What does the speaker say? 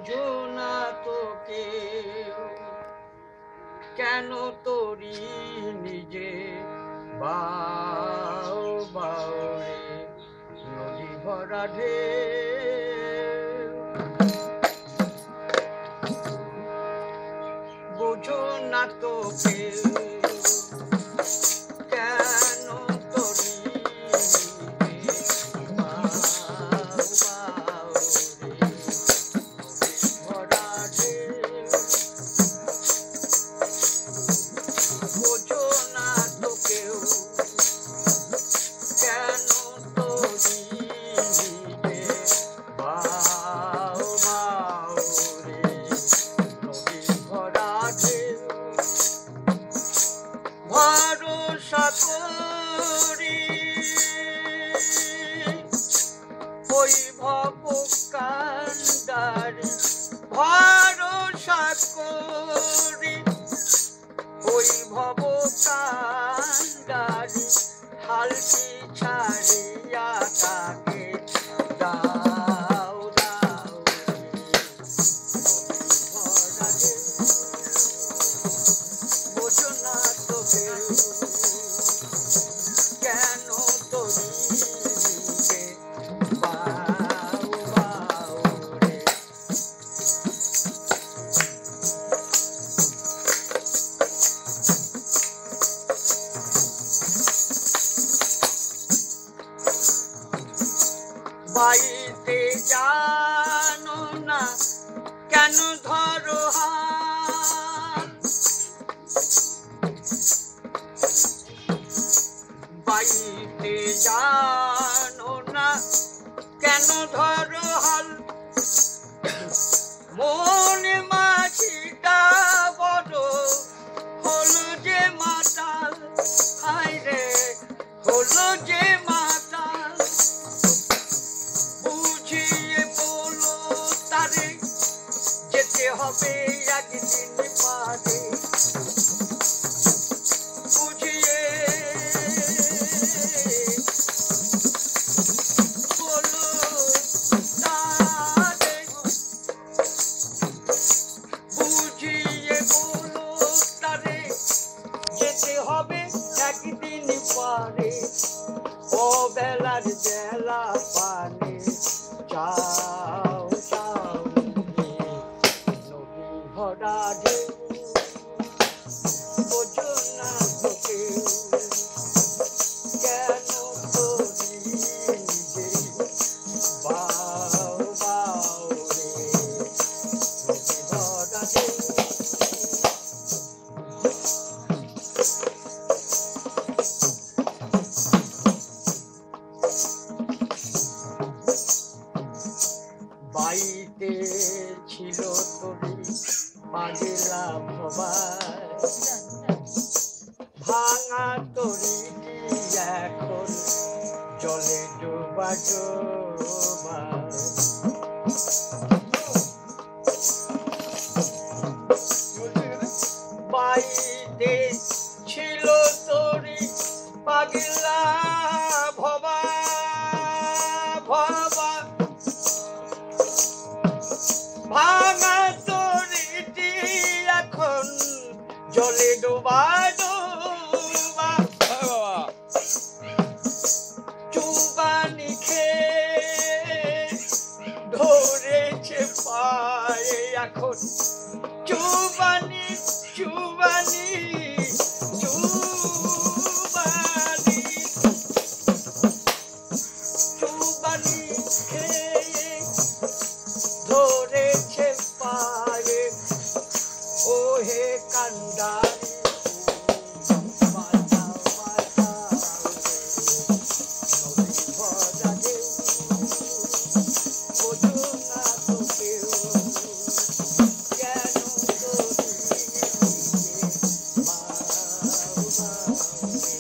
বোঝো না তো কেউ, কেন তোরি নিজে বাও বাও রে নদী ভরা ঢেউ। বোঝো না তো কেউ, কেন তোরি নিজে বাও বাও রে নদী ভরা ঢেউ। বোঝো না তো কেউ, কেন তোরি নিজে বাও বাও রে নদী ভরা ঢেউ। ভরসা করি ওই ভব কান্ডারি, ভরসা করি ওই ভব কান্ডারি, হালকি ছাড়িয়া তাকে দাও দাও ভরা ঢেউ। বোঝো না তো কেউ, কেন তোরি নিজে বাও বাও রে। বাড়িতে জানো না কেন ধরো হাল, বাড়িতে জানো না কেন ধরো হাল। মনে মাঝিটা বড় হলো যে মাতাল, হায় রে হলো যে মাতাল। বুঝিয়ে বলো তারে যেতে হবে একদিন পারে, বুঝিয়ে বলো তারে, বুঝিয়ে বলো তারে যেতে হবে একদিন পারে। ও বেলার জেলা পানে চাও চাও রে নদী ভরা ঢেউ। বোঝো না তো কেউ, কেন তোরি নিজে বাও বাও রে নদী ভরা ঢেউ। বাড়িতে ছিল তোরি পাগলা ভবাই, ভাঙা তরিটি এখন জলে ডোবা ডোবা। বাড়িতে ছিল তোরি পাগলা ভবা ভবা, ভাঙা তরিটি এখন জলে ডোবা ডোবা। চুবানি খেয়ে ধরেছে পায়ে এখন, চুবানি চুবানি চুবানি চুবানি খেয়ে ধরেছে পায়ে। ও হে কান্ডারি বাঁচাও বাঁচাও রে নদী ভরা ঢেউ। বোঝো না তো কেউ, কেন তোরি নিজে বাও বাও রে